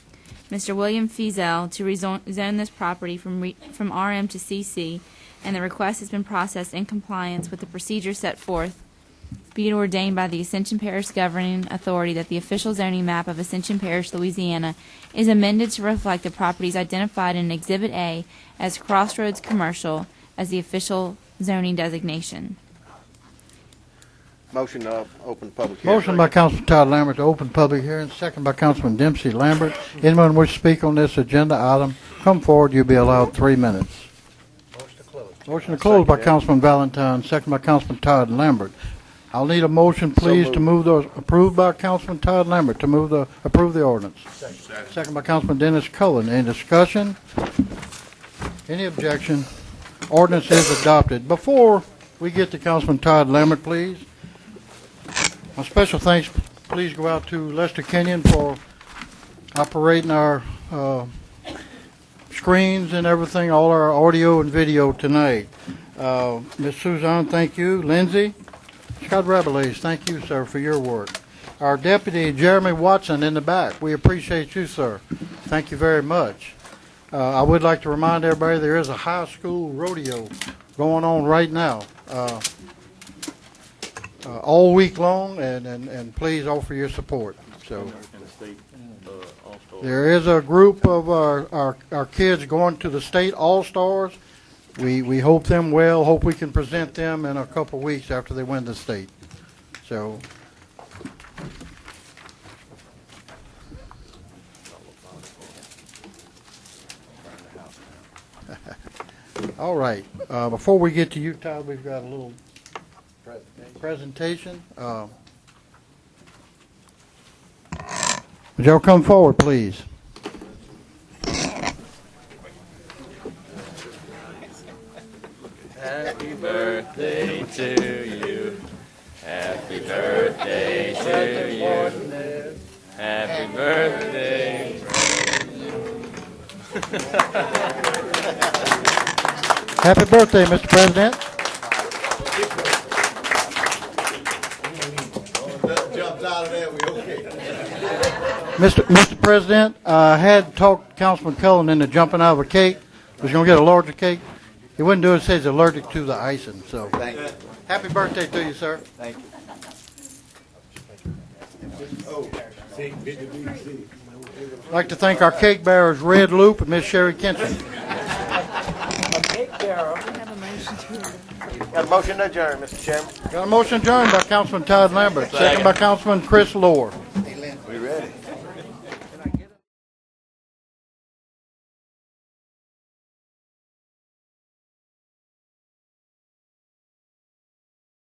Mr. William Fiesel to rezone this property from RM to CC, and the request has been processed in compliance with the procedure set forth, be it ordained by the Ascension Parish governing authority that the official zoning map of Ascension Parish, Louisiana, is amended to reflect the properties identified in Exhibit A as Crossroads Commercial as the official zoning designation. Motion to open public hearing. Motion by Councilman Todd Lambert to open public hearing, second by Councilman Dempsey Lambert. Anyone wish to speak on this agenda item, come forward. You'll be allowed 3 minutes. Motion to close by Councilman Valentine, second by Councilman Todd Lambert. I'll need a motion, please, to move those approved by Councilman Todd Lambert to approve the ordinance. Second by Councilman Dennis Cullen. Any discussion? Any objection? Ordinance is adopted. Before we get to Councilman Todd Lambert, please, my special thanks please go out to Lester Kenyon for operating our screens and everything, all our audio and video tonight. Ms. Suzanne, thank you. Lindsay, Scott Rabelais, thank you, sir, for your work. Our deputy, Jeremy Watson, in the back, we appreciate you, sir. Thank you very much. I would like to remind everybody there is a high school rodeo going on right now, all week long, and please offer your support. So there is a group of our kids going to the state All-Stars. We hope them well, hope we can present them in a couple of weeks after they win the state. So all right. Before we get to you, Todd, we've got a little presentation. Would y'all come forward, please? Happy birthday to you. Happy birthday to you. Happy birthday. Happy birthday, Mr. President. Jumped out of there, we okay. Mr. President, I had talked Councilman Cullen into jumping out of a cake. He was going to get a larger cake. He wouldn't do it. Says he's allergic to the icing. So, Thank you. Happy birthday to you, sir. Thank you. Oh, I'd like to thank our cake bearers, Red Loop and Miss Sherry Kinson. Got a motion to adjourn, Mr. Chairman. Got a motion adjourned by Councilman Todd Lambert, second by Councilman Chris Lohr.